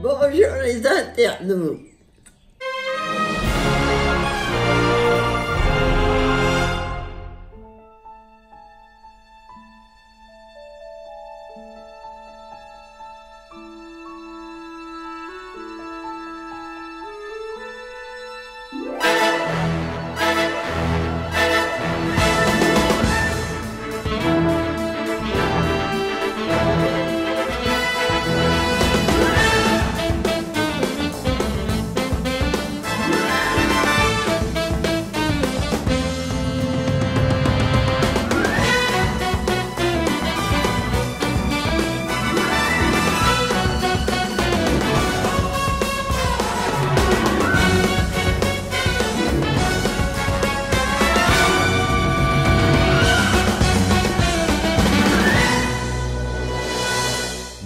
Bonjour les internautes.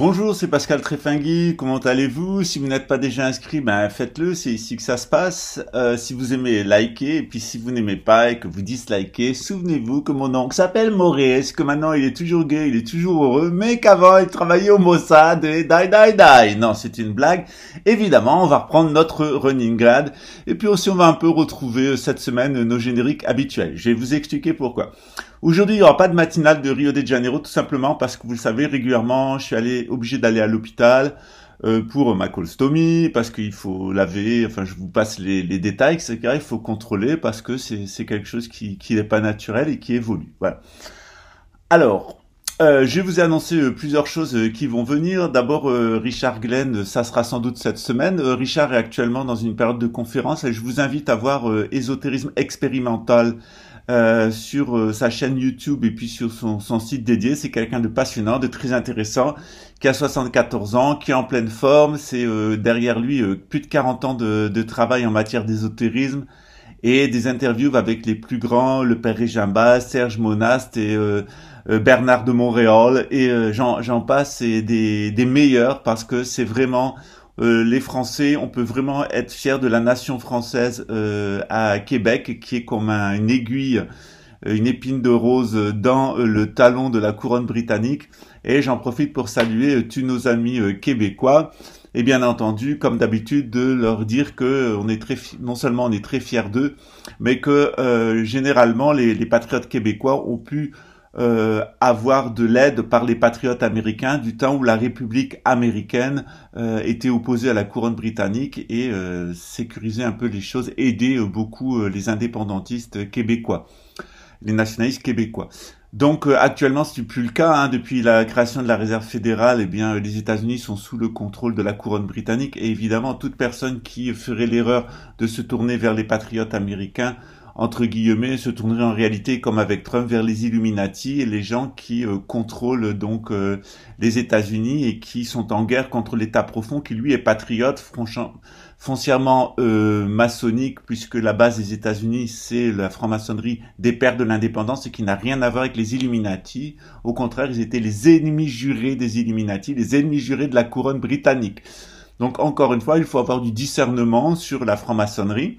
Bonjour, c'est Pascal Tréfingui, comment allez-vous? Si vous n'êtes pas déjà inscrit, ben faites-le, c'est ici que ça se passe. Si vous aimez, likez, et puis si vous n'aimez pas et que vous dislikez, souvenez-vous que mon oncle s'appelle Maurice, que maintenant il est toujours gay, il est toujours heureux, mais qu'avant il travaillait au Mossad et die. Non, c'est une blague. Évidemment, on va reprendre notre running grade, et puis aussi on va un peu retrouver cette semaine nos génériques habituels. Je vais vous expliquer pourquoi. Aujourd'hui, il n'y aura pas de matinale de Rio de Janeiro, tout simplement parce que vous le savez, régulièrement, je suis obligé d'aller à l'hôpital pour ma colostomie, parce qu'il faut laver, enfin, je vous passe les détails, etc. Il faut contrôler parce que c'est quelque chose qui n'est pas naturel et qui évolue. Voilà. Alors, je vous ai annoncé plusieurs choses qui vont venir. D'abord, Richard Glenn, ça sera sans doute cette semaine. Richard est actuellement dans une période de conférence et je vous invite à voir Ésotérisme expérimental sur sa chaîne YouTube et puis sur son site dédié. C'est quelqu'un de passionnant, de très intéressant, qui a 74 ans, qui est en pleine forme. C'est derrière lui plus de 40 ans de travail en matière d'ésotérisme et des interviews avec les plus grands, le Père Régimba, Serge Monast et Bernard de Montréal et j'en passe, c'est des meilleurs parce que c'est vraiment les Français, on peut vraiment être fiers de la nation française à Québec, qui est comme une aiguille, une épine de rose dans le talon de la couronne britannique. Et j'en profite pour saluer tous nos amis québécois. Et bien entendu, comme d'habitude, de leur dire que non seulement on est très fiers d'eux, mais que généralement les patriotes québécois ont pu avoir de l'aide par les patriotes américains du temps où la République américaine était opposée à la couronne britannique et sécurisait un peu les choses, aider beaucoup les indépendantistes québécois, les nationalistes québécois. Donc actuellement c'est plus le cas, hein, depuis la création de la réserve fédérale, eh bien les États-Unis sont sous le contrôle de la couronne britannique et évidemment toute personne qui ferait l'erreur de se tourner vers les patriotes américains entre guillemets, se tournerait en réalité, comme avec Trump, vers les Illuminati et les gens qui contrôlent donc les États-Unis et qui sont en guerre contre l'État profond, qui lui est patriote, foncièrement maçonnique, puisque la base des États-Unis, c'est la franc-maçonnerie des pères de l'indépendance et qui n'a rien à voir avec les Illuminati. Au contraire, ils étaient les ennemis jurés des Illuminati, les ennemis jurés de la couronne britannique. Donc encore une fois, il faut avoir du discernement sur la franc-maçonnerie.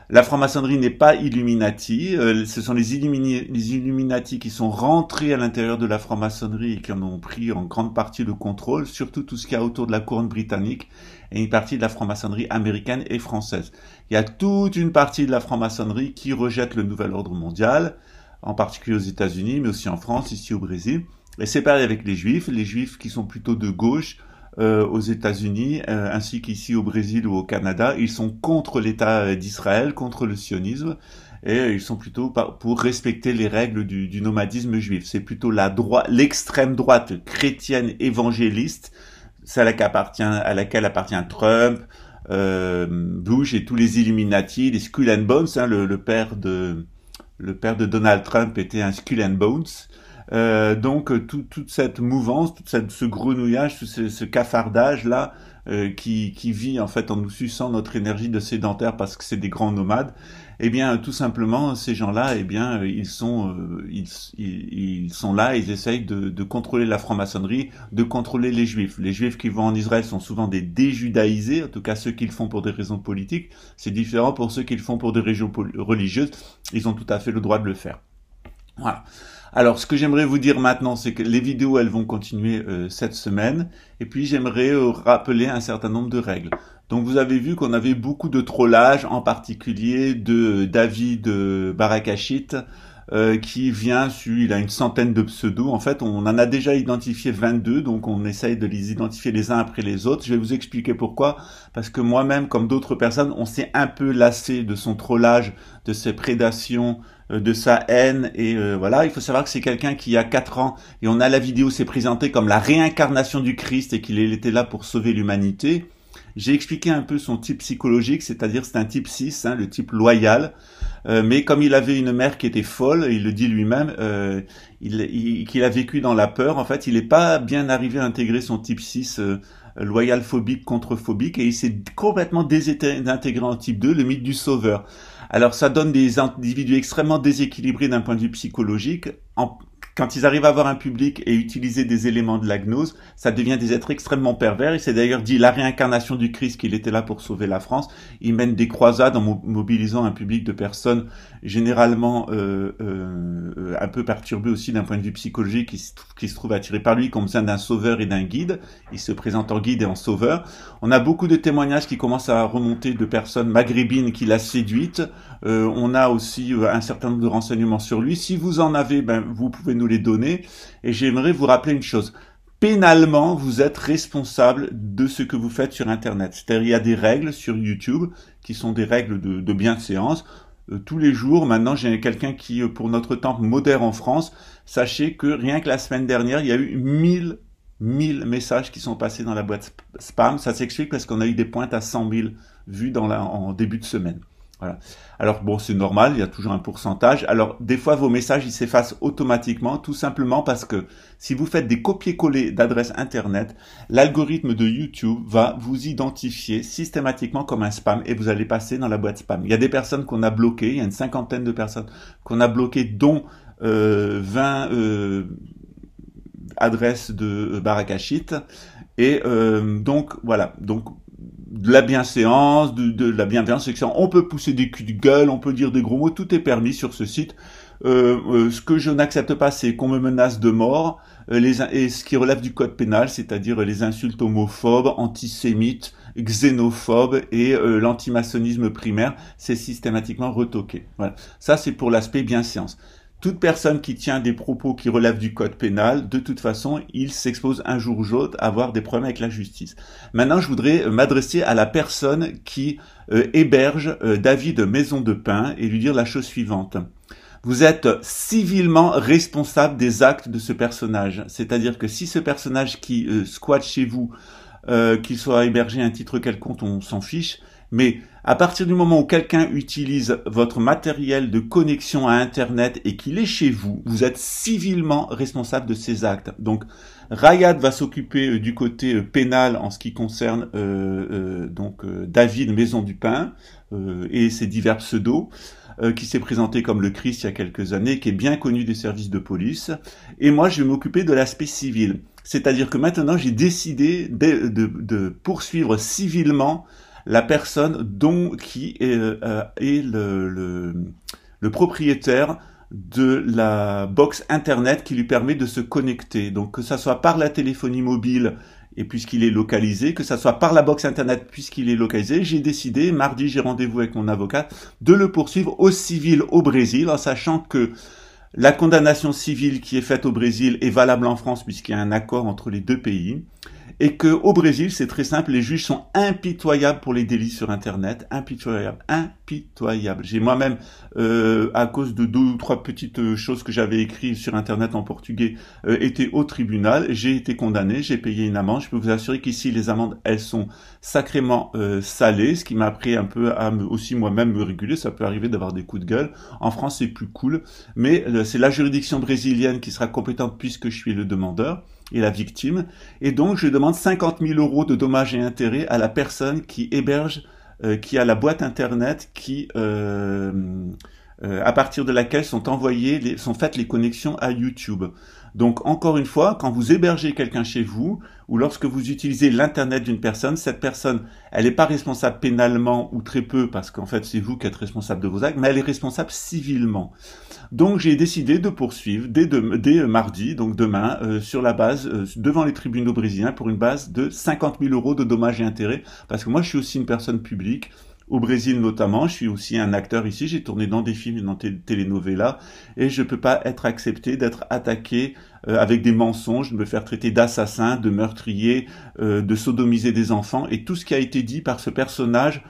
La franc-maçonnerie n'est pas Illuminati, ce sont les Illuminati qui sont rentrés à l'intérieur de la franc-maçonnerie et qui en ont pris en grande partie le contrôle, surtout tout ce qu'il y a autour de la couronne britannique et une partie de la franc-maçonnerie américaine et française. Il y a toute une partie de la franc-maçonnerie qui rejette le nouvel ordre mondial, en particulier aux États-Unis, mais aussi en France, ici au Brésil. Et c'est pareil avec les Juifs qui sont plutôt de gauche, aux États-Unis, ainsi qu'ici au Brésil ou au Canada, ils sont contre l'État d'Israël, contre le sionisme, et ils sont plutôt pour respecter les règles du nomadisme juif. C'est plutôt l'extrême droite chrétienne évangéliste, celle à laquelle appartient Trump, Bush et tous les Illuminati, les Skull and Bones, hein, le père de Donald Trump était un Skull and Bones. Donc toute cette mouvance, ce grenouillage, tout ce cafardage là qui vit en fait en nous suçant notre énergie de sédentaire parce que c'est des grands nomades, eh bien tout simplement ces gens-là, eh bien ils sont là, ils essayent de contrôler la franc-maçonnerie, de contrôler les juifs. Les juifs qui vont en Israël sont souvent des déjudaïsés, en tout cas ceux qui le font pour des raisons politiques. C'est différent pour ceux qui le font pour des raisons religieuses, ils ont tout à fait le droit de le faire. Voilà. Alors, ce que j'aimerais vous dire maintenant, c'est que les vidéos, elles vont continuer cette semaine. Et puis, j'aimerais rappeler un certain nombre de règles. Donc, vous avez vu qu'on avait beaucoup de trollage, en particulier de David Barakachit, qui vient il a une centaine de pseudos. En fait, on en a déjà identifié 22, donc on essaye de les identifier les uns après les autres. Je vais vous expliquer pourquoi. Parce que moi-même, comme d'autres personnes, on s'est un peu lassé de son trollage, de ses prédations, de sa haine, et voilà. Il faut savoir que c'est quelqu'un qui a 4 ans, et on a la vidéo, s'est présenté comme la réincarnation du Christ, et qu'il était là pour sauver l'humanité. J'ai expliqué un peu son type psychologique, c'est-à-dire c'est un type 6, hein, le type loyal, mais comme il avait une mère qui était folle, il le dit lui-même, qu'il a vécu dans la peur, en fait, il n'est pas bien arrivé à intégrer son type 6 loyal phobique contre phobique, et il s'est complètement désintégré en type 2, le mythe du sauveur. Alors ça donne des individus extrêmement déséquilibrés d'un point de vue psychologique. Quand ils arrivent à avoir un public et utiliser des éléments de la gnose, ça devient des êtres extrêmement pervers. Il s'est d'ailleurs dit la réincarnation du Christ, qu'il était là pour sauver la France. Il mène des croisades en mobilisant un public de personnes généralement un peu perturbées aussi d'un point de vue psychologique, qui se trouvent attirées par lui, qui ont besoin d'un sauveur et d'un guide. Il se présente en guide et en sauveur. On a beaucoup de témoignages qui commencent à remonter de personnes maghrébines qui l'a séduite. On a aussi un certain nombre de renseignements sur lui. Si vous en avez, vous pouvez nous les donner. Et j'aimerais vous rappeler une chose. Pénalement, vous êtes responsable de ce que vous faites sur Internet. C'est-à-dire, il y a des règles sur YouTube qui sont des règles de bienséance. Tous les jours, maintenant, j'ai quelqu'un qui, pour notre temple, modère en France. Sachez que rien que la semaine dernière, il y a eu 1000 messages qui sont passés dans la boîte spam. Ça s'explique parce qu'on a eu des pointes à 100 000 vues en début de semaine. Voilà. Alors bon, c'est normal, il y a toujours un pourcentage. Alors des fois, vos messages, ils s'effacent automatiquement, tout simplement parce que si vous faites des copier-coller d'adresses Internet, l'algorithme de YouTube va vous identifier systématiquement comme un spam et vous allez passer dans la boîte spam. Il y a des personnes qu'on a bloquées, il y a une cinquantaine de personnes qu'on a bloquées, dont 20 adresses de Barakachit. Et donc voilà, donc de la bienséance, de la bienveillance, etc. On peut pousser des culs de gueule, on peut dire des gros mots, tout est permis sur ce site. Ce que je n'accepte pas, c'est qu'on me menace de mort, et ce qui relève du code pénal, c'est-à-dire les insultes homophobes, antisémites, xénophobes et l'antimaçonnisme primaire, c'est systématiquement retoqué. Voilà. Ça, c'est pour l'aspect bienséance. Toute personne qui tient des propos qui relèvent du code pénal, de toute façon, il s'expose un jour ou l'autre à avoir des problèmes avec la justice. Maintenant, je voudrais m'adresser à la personne qui héberge David Maison de Pain et lui dire la chose suivante. Vous êtes civilement responsable des actes de ce personnage. C'est-à-dire que si ce personnage qui squatte chez vous, qu'il soit hébergé à un titre quelconque, on s'en fiche. Mais à partir du moment où quelqu'un utilise votre matériel de connexion à Internet et qu'il est chez vous, vous êtes civilement responsable de ces actes. Donc, Rayad va s'occuper du côté pénal en ce qui concerne David Maison du Pain et ses divers pseudos, qui s'est présenté comme le Christ il y a quelques années, qui est bien connu des services de police. Et moi, je vais m'occuper de l'aspect civil. C'est-à-dire que maintenant, j'ai décidé de poursuivre civilement la personne qui est le propriétaire de la box Internet qui lui permet de se connecter. Donc que ça soit par la téléphonie mobile, et puisqu'il est localisé, que ça soit par la box Internet puisqu'il est localisé, j'ai décidé, mardi j'ai rendez-vous avec mon avocat, de le poursuivre au civil au Brésil, en sachant que la condamnation civile qui est faite au Brésil est valable en France puisqu'il y a un accord entre les deux pays. Et que au Brésil, c'est très simple, les juges sont impitoyables pour les délits sur Internet, impitoyables. J'ai moi-même, à cause de 2 ou 3 petites choses que j'avais écrites sur Internet en portugais, été au tribunal, j'ai été condamné, j'ai payé une amende. Je peux vous assurer qu'ici, les amendes, elles sont sacrément salées, ce qui m'a appris un peu à aussi moi-même me réguler. Ça peut arriver d'avoir des coups de gueule. En France, c'est plus cool, mais c'est la juridiction brésilienne qui sera compétente puisque je suis le demandeur et la victime, et donc je demande 50 000 € de dommages et intérêts à la personne qui héberge, qui a la boîte Internet, à partir de laquelle sont faites les connexions à YouTube. Donc, encore une fois, quand vous hébergez quelqu'un chez vous, ou lorsque vous utilisez l'Internet d'une personne, cette personne, elle n'est pas responsable pénalement ou très peu, parce qu'en fait, c'est vous qui êtes responsable de vos actes, mais elle est responsable civilement. Donc, j'ai décidé de poursuivre dès mardi, donc demain, sur la base, devant les tribunaux brésiliens, pour une base de 50 000 € de dommages et intérêts, parce que moi, je suis aussi une personne publique, au Brésil notamment, je suis aussi un acteur ici, j'ai tourné dans des films, dans des telenovelas, et je peux pas être accepté d'être attaqué avec des mensonges, de me faire traiter d'assassin, de meurtrier, de sodomiser des enfants, et tout ce qui a été dit par ce personnage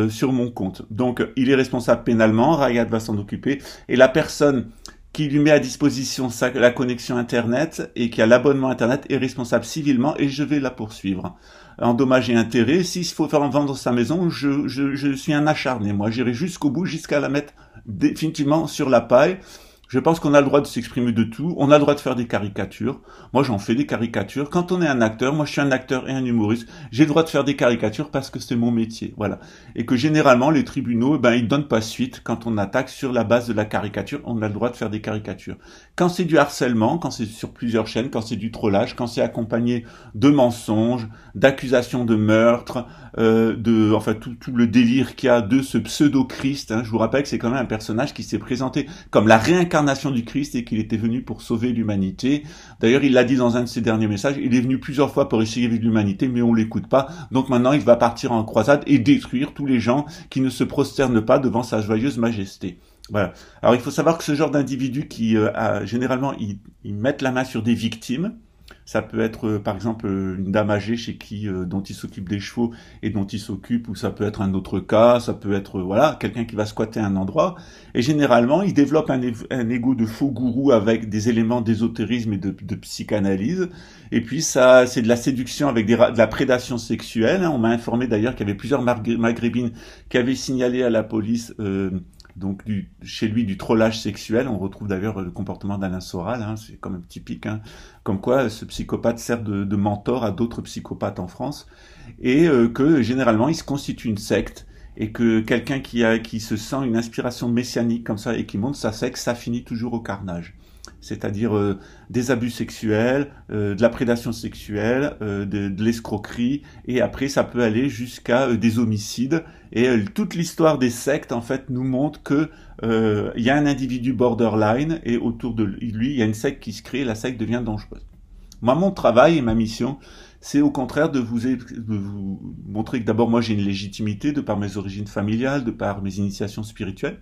sur mon compte. Donc, il est responsable pénalement, Rayad va s'en occuper, et la personne qui lui met à disposition la connexion Internet et qui a l'abonnement Internet est responsable civilement et je vais la poursuivre. En dommages et intérêts, s'il faut faire vendre sa maison, je suis un acharné. Moi, j'irai jusqu'au bout, jusqu'à la mettre définitivement sur la paille. Je pense qu'on a le droit de s'exprimer de tout, on a le droit de faire des caricatures. Moi, j'en fais des caricatures. Quand on est un acteur, moi je suis un acteur et un humoriste, j'ai le droit de faire des caricatures parce que c'est mon métier, voilà. Et que généralement, les tribunaux, ils donnent pas suite quand on attaque sur la base de la caricature, on a le droit de faire des caricatures. Quand c'est du harcèlement, quand c'est sur plusieurs chaînes, quand c'est du trollage, quand c'est accompagné de mensonges, d'accusations de meurtre, tout le délire qu'il y a de ce pseudo-Christ, je vous rappelle que c'est quand même un personnage qui s'est présenté comme la réincarnation du Christ et qu'il était venu pour sauver l'humanité. D'ailleurs, il l'a dit dans un de ses derniers messages, il est venu plusieurs fois pour essayer avec l'humanité, mais on l'écoute pas. Donc maintenant, il va partir en croisade et détruire tous les gens qui ne se prosternent pas devant sa joyeuse majesté. Voilà. Alors, il faut savoir que ce genre d'individus qui, généralement, ils mettent la main sur des victimes. Ça peut être, par exemple, une dame âgée chez qui, dont il s'occupe des chevaux et dont il s'occupe, ou ça peut être un autre cas, ça peut être, quelqu'un qui va squatter un endroit. Et généralement, il développe un ego de faux gourou avec des éléments d'ésotérisme et de psychanalyse. Et puis, ça, c'est de la séduction avec de la prédation sexuelle. On m'a informé d'ailleurs qu'il y avait plusieurs maghrébines qui avaient signalé à la police, chez lui du trollage sexuel. On retrouve d'ailleurs le comportement d'Alain Soral, c'est quand même typique, comme quoi ce psychopathe sert de mentor à d'autres psychopathes en France, et que généralement il se constitue une secte, et que quelqu'un qui se sent une inspiration messianique comme ça et qui monte sa secte, ça finit toujours au carnage. C'est-à-dire des abus sexuels, de la prédation sexuelle, de l'escroquerie, et après ça peut aller jusqu'à des homicides. Et toute l'histoire des sectes en fait nous montre que il y a un individu borderline et autour de lui il y a une secte qui se crée, et la secte devient dangereuse. Moi, mon travail et ma mission, c'est au contraire de vous montrer que d'abord moi j'ai une légitimité de par mes origines familiales, de par mes initiations spirituelles,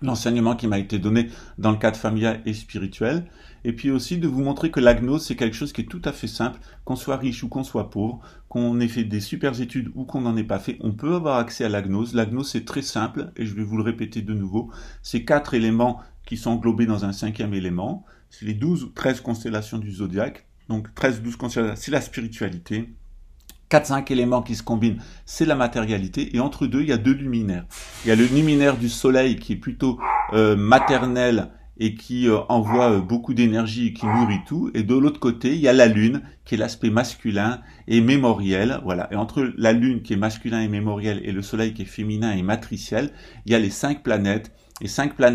l'enseignement qui m'a été donné dans le cadre familial et spirituel, et puis aussi de vous montrer que la gnose, c'est quelque chose qui est tout à fait simple, qu'on soit riche ou qu'on soit pauvre, qu'on ait fait des super études ou qu'on n'en ait pas fait, on peut avoir accès à la gnose. La gnose, c'est très simple, et je vais vous le répéter de nouveau, c'est 4 éléments qui sont englobés dans un 5e élément, c'est les 12 ou 13 constellations du zodiaque, donc 13 ou 12 constellations, c'est la spiritualité. 4-5 éléments qui se combinent, c'est la matérialité, et entre deux, il y a 2 luminaires. Il y a le luminaire du soleil qui est plutôt maternel et qui envoie beaucoup d'énergie et qui nourrit tout, et de l'autre côté, il y a la lune qui est l'aspect masculin et mémoriel, voilà. Et entre la lune qui est masculin et mémoriel et le soleil qui est féminin et matriciel, il y a les 5 planètes, et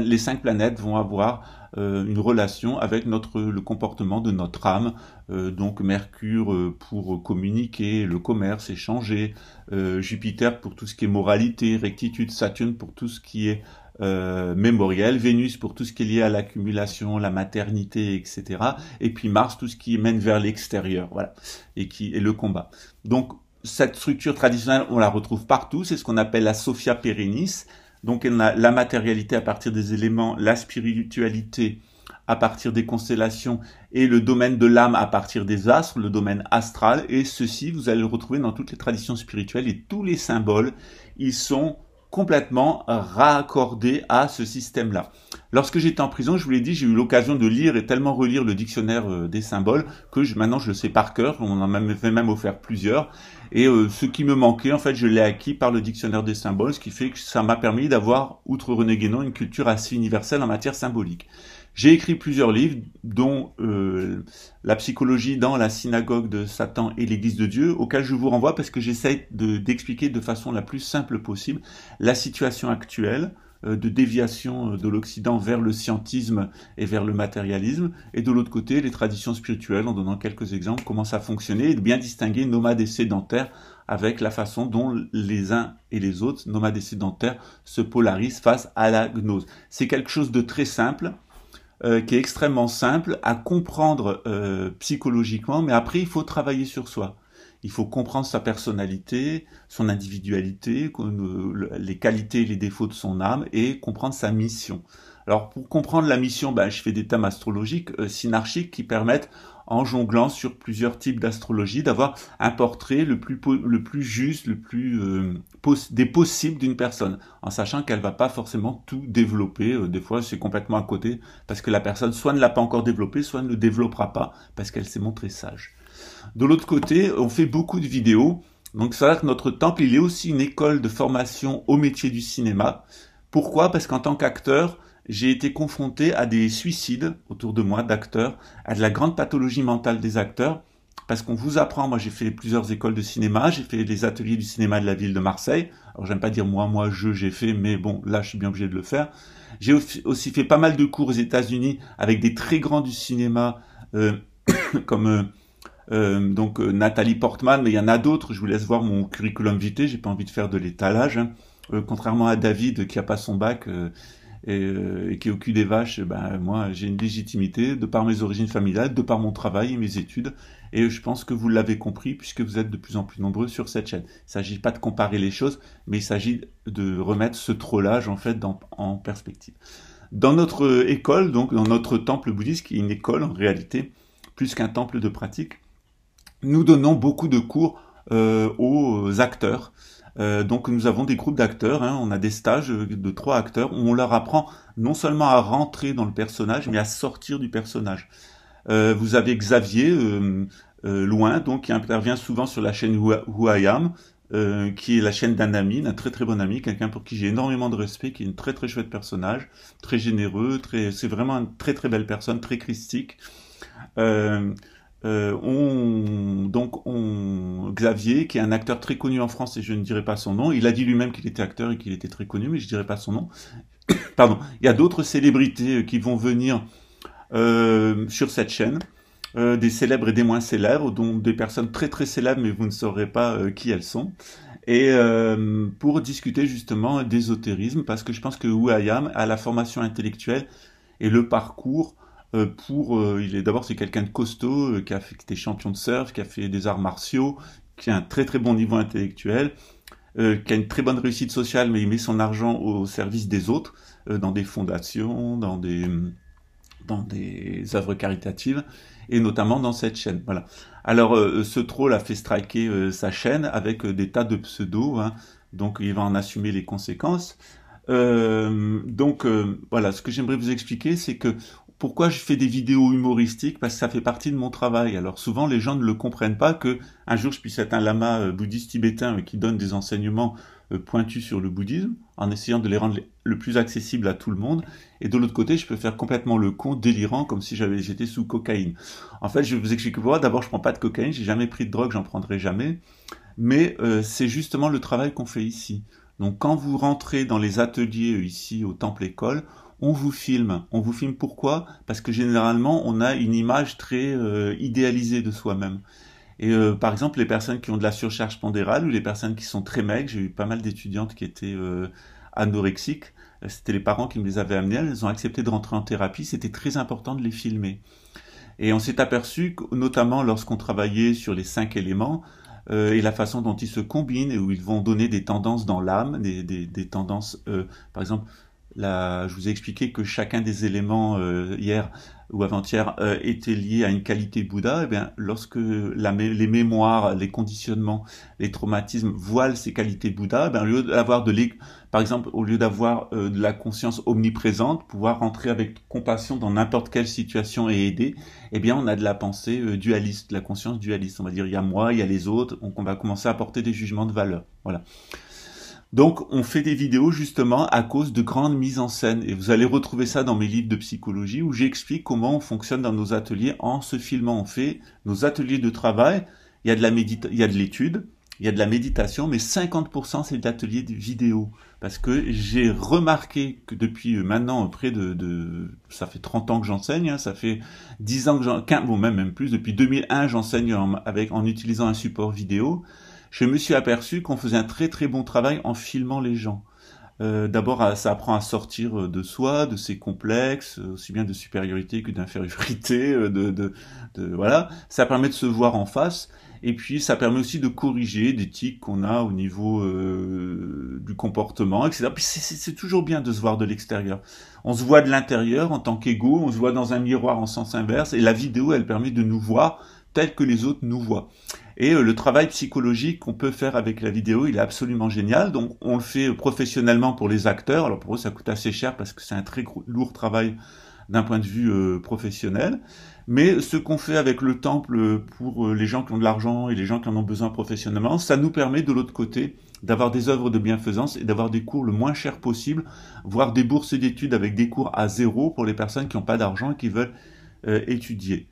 les 5 planètes vont avoir une relation avec le comportement de notre âme, donc Mercure pour communiquer, le commerce, échanger, Jupiter pour tout ce qui est moralité, rectitude, Saturne pour tout ce qui est mémoriel, Vénus pour tout ce qui est lié à l'accumulation, la maternité, etc. Et puis Mars, tout ce qui mène vers l'extérieur, voilà, et le combat. Donc cette structure traditionnelle, on la retrouve partout, c'est ce qu'on appelle la Sophia Perennis. Donc on a la matérialité à partir des éléments, la spiritualité à partir des constellations et le domaine de l'âme à partir des astres, le domaine astral. Et ceci, vous allez le retrouver dans toutes les traditions spirituelles, et tous les symboles, ils sont complètement raccordés à ce système-là. Lorsque j'étais en prison, je vous l'ai dit, j'ai eu l'occasion de lire et tellement relire le dictionnaire des symboles que maintenant je le sais par cœur. On en a fait même offert plusieurs. Et ce qui me manquait, en fait, je l'ai acquis par le dictionnaire des symboles, ce qui fait que ça m'a permis d'avoir, outre René Guénon, une culture assez universelle en matière symbolique. J'ai écrit plusieurs livres, dont La psychologie dans la synagogue de Satan et l'Église de Dieu, auquel je vous renvoie parce que j'essaie d'expliquer de façon la plus simple possible la situation actuelle de déviation de l'Occident vers le scientisme et vers le matérialisme, et de l'autre côté, les traditions spirituelles, en donnant quelques exemples, comment ça fonctionnait, et de bien distinguer nomades et sédentaires avec la façon dont les uns et les autres, nomades et sédentaires, se polarisent face à la gnose. C'est quelque chose de très simple, qui est extrêmement simple à comprendre psychologiquement, mais après, il faut travailler sur soi. Il faut comprendre sa personnalité, son individualité, les qualités et les défauts de son âme et comprendre sa mission. Alors pour comprendre la mission, je fais des thèmes astrologiques synarchiques qui permettent, en jonglant sur plusieurs types d'astrologie, d'avoir un portrait le plus juste, des possibles d'une personne, en sachant qu'elle va pas forcément tout développer. Des fois, c'est complètement à côté, parce que la personne soit ne l'a pas encore développé, soit ne le développera pas, parce qu'elle s'est montrée sage. De l'autre côté, on fait beaucoup de vidéos. Donc c'est vrai que notre temple, il est aussi une école de formation au métier du cinéma. Pourquoi? Parce qu'en tant qu'acteur, j'ai été confronté à des suicides autour de moi d'acteurs, à de la grande pathologie mentale des acteurs, parce qu'on vous apprend, moi j'ai fait plusieurs écoles de cinéma, j'ai fait les ateliers du cinéma de la ville de Marseille. Alors j'aime pas dire j'ai fait, mais bon, là je suis bien obligé de le faire. J'ai aussi fait pas mal de cours aux États-Unis avec des très grands du cinéma, comme Nathalie Portman, mais il y en a d'autres. Je vous laisse voir mon curriculum vitae, j'ai pas envie de faire de l'étalage, hein. Contrairement à David qui a pas son bac et qui est au cul des vaches, moi j'ai une légitimité de par mes origines familiales, de par mon travail et mes études, et je pense que vous l'avez compris puisque vous êtes de plus en plus nombreux sur cette chaîne. Il s'agit pas de comparer les choses, mais il s'agit de remettre ce trollage en fait en perspective. Dans notre école, donc dans notre temple bouddhiste, qui est une école en réalité, plus qu'un temple de pratique, nous donnons beaucoup de cours aux acteurs. Donc nous avons des groupes d'acteurs, hein, on a des stages de 3 acteurs où on leur apprend non seulement à rentrer dans le personnage, mais à sortir du personnage. Vous avez Xavier Loin, donc qui intervient souvent sur la chaîne Who I Am, qui est la chaîne d'un ami, d'un très très bon ami, quelqu'un pour qui j'ai énormément de respect, qui est une très très chouette personnage, très généreux, c'est vraiment une très très belle personne, très christique. Xavier, qui est un acteur très connu en France, et je ne dirai pas son nom, il a dit lui-même qu'il était acteur et qu'il était très connu, mais je ne dirai pas son nom. Pardon. Il y a d'autres célébrités qui vont venir sur cette chaîne, des célèbres et des moins célèbres, dont des personnes très très célèbres, mais vous ne saurez pas qui elles sont, et pour discuter justement d'ésotérisme, parce que je pense que Who I Am a la formation intellectuelle et le parcours d'abord c'est quelqu'un de costaud, qui a été champion de surf, qui a fait des arts martiaux, qui a un très très bon niveau intellectuel, qui a une très bonne réussite sociale, mais il met son argent au service des autres, dans des fondations, dans des œuvres caritatives, et notamment dans cette chaîne. Voilà. Alors ce troll a fait striker sa chaîne avec des tas de pseudos, hein, donc il va en assumer les conséquences. Voilà, ce que j'aimerais vous expliquer, c'est que pourquoi je fais des vidéos humoristiques, parce que ça fait partie de mon travail. Alors souvent les gens ne le comprennent pas, que un jour je puisse être un lama bouddhiste tibétain qui donne des enseignements pointus sur le bouddhisme, en essayant de les rendre le plus accessibles à tout le monde, et de l'autre côté je peux faire complètement le con, délirant, comme si j'étais sous cocaïne. En fait, je vais vous expliquer pourquoi. D'abord, je prends pas de cocaïne, j'ai jamais pris de drogue, j'en prendrai jamais, mais c'est justement le travail qu'on fait ici. Donc quand vous rentrez dans les ateliers ici au Temple École, on vous filme. On vous filme pourquoi? Parce que généralement, on a une image très idéalisée de soi-même. Et par exemple, les personnes qui ont de la surcharge pondérale ou les personnes qui sont très maigres, j'ai eu pas mal d'étudiantes qui étaient anorexiques, c'était les parents qui me les avaient amenées, elles ont accepté de rentrer en thérapie, c'était très important de les filmer. Et on s'est aperçu, notamment lorsqu'on travaillait sur les 5 éléments, et la façon dont ils se combinent et où ils vont donner des tendances dans l'âme, des tendances, par exemple, je vous ai expliqué que chacun des éléments hier ou avant-hier était lié à une qualité Bouddha. Et bien, lorsque les mémoires, les conditionnements, les traumatismes voilent ces qualités Bouddha, au lieu d'avoir par exemple, au lieu d'avoir de la conscience omniprésente, pouvoir rentrer avec compassion dans n'importe quelle situation et aider, eh bien, on a de la pensée dualiste, de la conscience dualiste. On va dire, il y a moi, il y a les autres, donc on va commencer à porter des jugements de valeur. Voilà. Donc, on fait des vidéos justement à cause de grandes mises en scène. Et vous allez retrouver ça dans mes livres de psychologie où j'explique comment on fonctionne dans nos ateliers en se filmant. On fait nos ateliers de travail, il y a de l'étude, il y a de la méditation, mais 50% c'est de l'atelier de vidéo. Parce que j'ai remarqué que depuis maintenant ça fait 30 ans que j'enseigne, hein, ça fait 10 ans que bon même plus, depuis 2001 j'enseigne en utilisant un support vidéo. Je me suis aperçu qu'on faisait un très très bon travail en filmant les gens. D'abord, ça apprend à sortir de soi, de ses complexes, aussi bien de supériorité que d'infériorité, voilà. Ça permet de se voir en face, et puis ça permet aussi de corriger des tics qu'on a au niveau du comportement, etc. Puis c'est toujours bien de se voir de l'extérieur. On se voit de l'intérieur en tant qu'ego, on se voit dans un miroir en sens inverse, et la vidéo, elle permet de nous voir tel que les autres nous voient. Et le travail psychologique qu'on peut faire avec la vidéo, il est absolument génial. Donc on le fait professionnellement pour les acteurs. Alors pour eux, ça coûte assez cher parce que c'est un très lourd travail d'un point de vue professionnel. Mais ce qu'on fait avec le temple pour les gens qui ont de l'argent et les gens qui en ont besoin professionnellement, ça nous permet de l'autre côté d'avoir des œuvres de bienfaisance et d'avoir des cours le moins cher possible, voire des bourses d'études avec des cours à 0 pour les personnes qui n'ont pas d'argent et qui veulent étudier.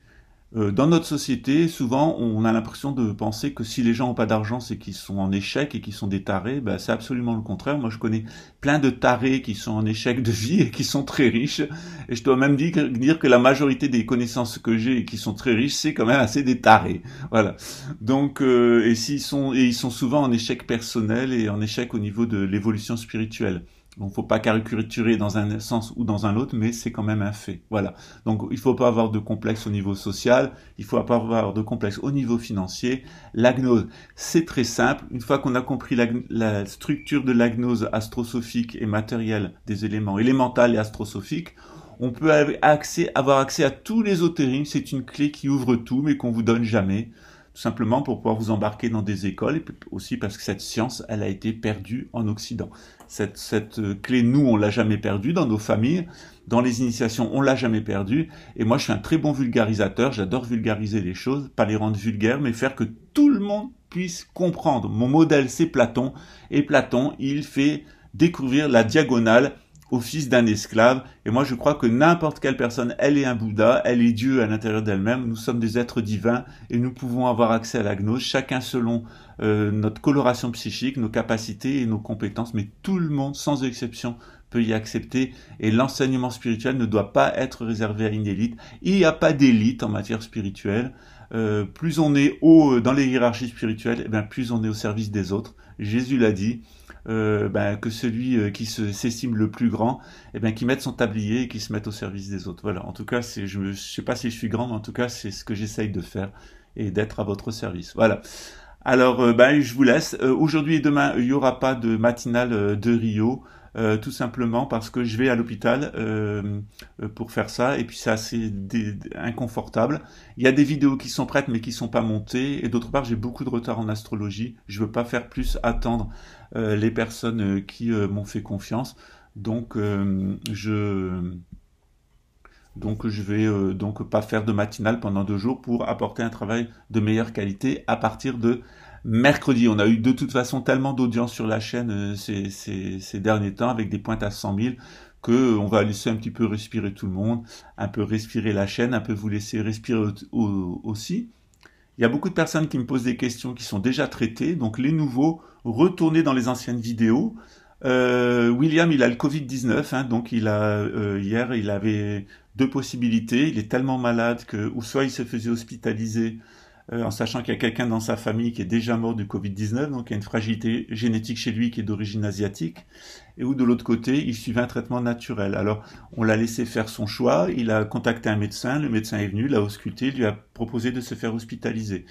Dans notre société, souvent, on a l'impression de penser que si les gens n'ont pas d'argent, c'est qu'ils sont en échec et qu'ils sont des tarés. Ben, c'est absolument le contraire. Moi, je connais plein de tarés qui sont en échec de vie et qui sont très riches. Et je dois même dire que la majorité des connaissances que j'ai et qui sont très riches, c'est quand même assez des tarés. Voilà. Donc, ils sont souvent en échec personnel et en échec au niveau de l'évolution spirituelle. Donc, faut pas caricaturer dans un sens ou dans un autre, mais c'est quand même un fait. Voilà. Donc, il faut pas avoir de complexe au niveau social, il faut pas avoir de complexe au niveau financier. La gnose, c'est très simple. Une fois qu'on a compris la structure de la gnose astrosophique et matérielle des éléments élémentaux et astrosophiques, on peut avoir accès à tout l'ésotérisme. C'est une clé qui ouvre tout, mais qu'on vous donne jamais. Tout simplement pour pouvoir vous embarquer dans des écoles, et aussi parce que cette science, elle a été perdue en Occident. Cette clé, nous, on l'a jamais perdue dans nos familles, dans les initiations, on l'a jamais perdue. Et moi, je suis un très bon vulgarisateur, j'adore vulgariser les choses, pas les rendre vulgaires, mais faire que tout le monde puisse comprendre. Mon modèle, c'est Platon, et Platon, il fait découvrir la diagonale au fils d'un esclave. Et moi, je crois que n'importe quelle personne, elle est un Bouddha, elle est Dieu à l'intérieur d'elle-même. Nous sommes des êtres divins et nous pouvons avoir accès à la gnose, chacun selon notre coloration psychique, nos capacités et nos compétences. Mais tout le monde, sans exception, peut y accepter. Et l'enseignement spirituel ne doit pas être réservé à une élite. Il n'y a pas d'élite en matière spirituelle. Plus on est haut dans les hiérarchies spirituelles, eh bien, plus on est au service des autres. Jésus l'a dit. Que celui qui s'estime le plus grand, qui mette son tablier et qui se mette au service des autres. Voilà. En tout cas, je sais pas si je suis grand, mais en tout cas, c'est ce que j'essaye de faire et d'être à votre service. Voilà. Alors, je vous laisse. Aujourd'hui et demain, il y aura pas de matinale de Rio. Tout simplement parce que je vais à l'hôpital pour faire ça et puis c'est assez inconfortable. Il y a des vidéos qui sont prêtes mais qui sont pas montées et d'autre part j'ai beaucoup de retard en astrologie. Je veux pas faire plus attendre les personnes qui m'ont fait confiance. Donc je vais donc pas faire de matinale pendant 2 jours pour apporter un travail de meilleure qualité à partir de mercredi. On a eu de toute façon tellement d'audience sur la chaîne ces derniers temps avec des pointes à 100 000 que on va laisser un petit peu respirer tout le monde, un peu respirer la chaîne, un peu vous laisser respirer aussi. Il y a beaucoup de personnes qui me posent des questions qui sont déjà traitées, donc les nouveaux, retournez dans les anciennes vidéos. William, il a le Covid-19, hein, donc hier, il avait 2 possibilités. Il est tellement malade que, ou soit il se faisait hospitaliser en sachant qu'il y a quelqu'un dans sa famille qui est déjà mort du Covid-19, donc il y a une fragilité génétique chez lui qui est d'origine asiatique, et où de l'autre côté, il suivait un traitement naturel. Alors, on l'a laissé faire son choix, il a contacté un médecin, le médecin est venu, l'a ausculté, lui a proposé de se faire hospitaliser.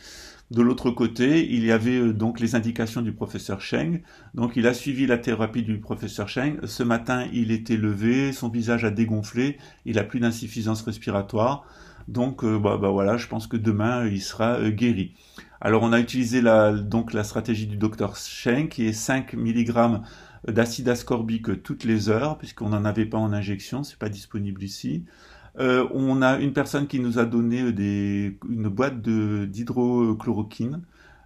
De l'autre côté, il y avait donc les indications du professeur Cheng. Donc il a suivi la thérapie du professeur Cheng. Ce matin, il était levé, son visage a dégonflé, il a plus d'insuffisance respiratoire. Donc voilà, je pense que demain, il sera guéri. Alors on a utilisé la stratégie du docteur Cheng qui est 5 mg d'acide ascorbique toutes les heures, puisqu'on n'en avait pas en injection, c'est pas disponible ici. On a une personne qui nous a donné une boîte d'hydrochloroquine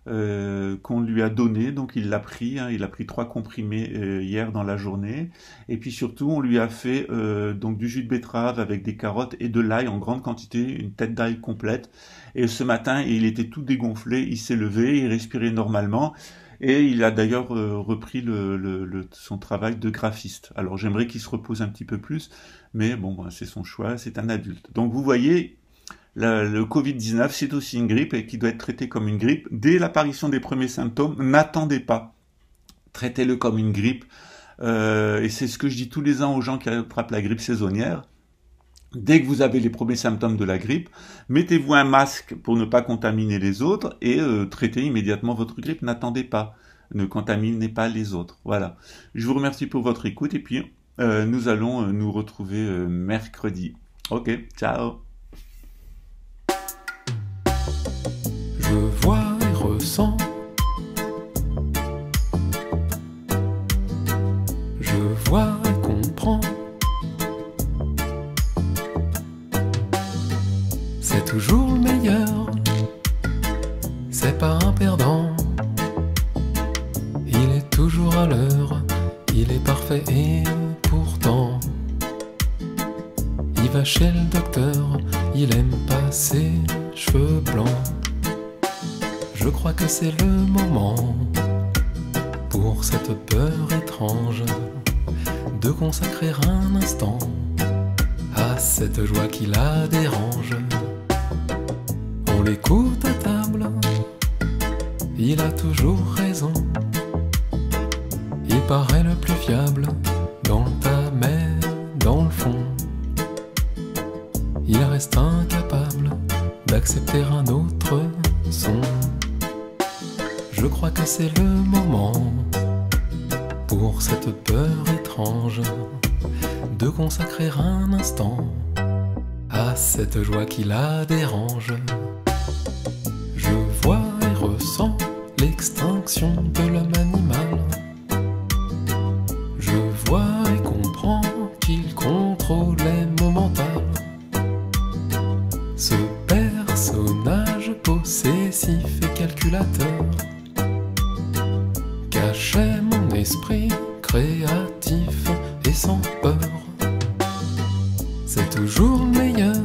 qu'on lui a donné, donc il l'a pris, hein, il a pris 3 comprimés hier dans la journée, et puis surtout on lui a fait donc du jus de betterave avec des carottes et de l'ail en grande quantité, une tête d'ail complète, et ce matin il était tout dégonflé, il s'est levé, il respirait normalement, et il a d'ailleurs repris son travail de graphiste. Alors j'aimerais qu'il se repose un petit peu plus, mais bon, c'est son choix, c'est un adulte. Donc vous voyez, le Covid-19, c'est aussi une grippe et qui doit être traitée comme une grippe. Dès l'apparition des premiers symptômes, n'attendez pas. Traitez-le comme une grippe. Et c'est ce que je dis tous les ans aux gens qui attrapent la grippe saisonnière. Dès que vous avez les premiers symptômes de la grippe, mettez-vous un masque pour ne pas contaminer les autres et traitez immédiatement votre grippe. N'attendez pas. Ne contaminez pas les autres. Voilà. Je vous remercie pour votre écoute et puis nous allons nous retrouver mercredi. Ok, ciao. Je vois et ressens. Je vois et comprends. C'est toujours le meilleur. C'est pas un perdant. Il est toujours à l'heure. Il est parfait et pourtant il va chez le docteur. Il aime pas ses cheveux blancs. Je crois que c'est le moment pour cette peur étrange de consacrer un instant à cette joie qui la dérange. On l'écoute à table, il a toujours raison. Il paraît le plus fiable dans le tas mais dans le fond il reste incapable d'accepter un autre son. Je crois que c'est le moment pour cette peur étrange de consacrer un instant à cette joie qui la dérange. Je vois et ressens l'extinction de l'homme animal. Je vois et comprends qu'il contrôlait mon mental. Ce personnage possessif et calculateur cachait mon esprit créatif et sans peur. C'est toujours le meilleur,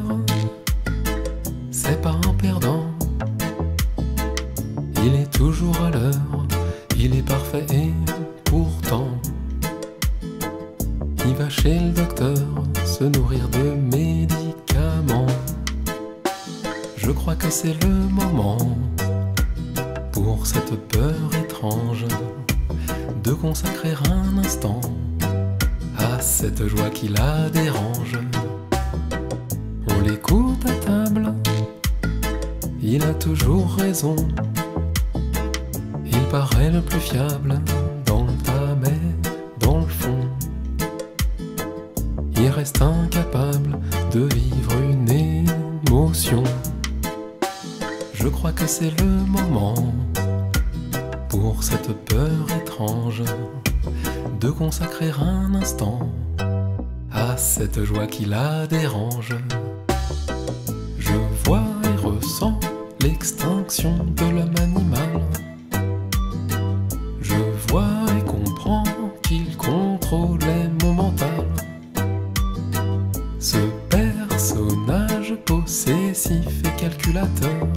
c'est pas un perdant. Il est toujours à l'heure, il est parfait et pourtant il va chez le docteur se nourrir de médicaments. Je crois que c'est le moment pour cette peur étrange de consacrer un instant à cette joie qui la dérange. On l'écoute à table, il a toujours raison. Il paraît le plus fiable dans le tas mais dans le fond il reste incapable de vivre une émotion. Je crois que c'est le moment pour cette peur étrange de consacrer un instant à cette joie qui la dérange. Je vois et ressens l'extinction de l'homme animal. Je vois et comprends qu'il contrôlait mon mental. Ce personnage possessif et calculateur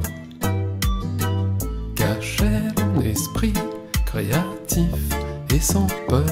cachait mon esprit créatif et sans peur.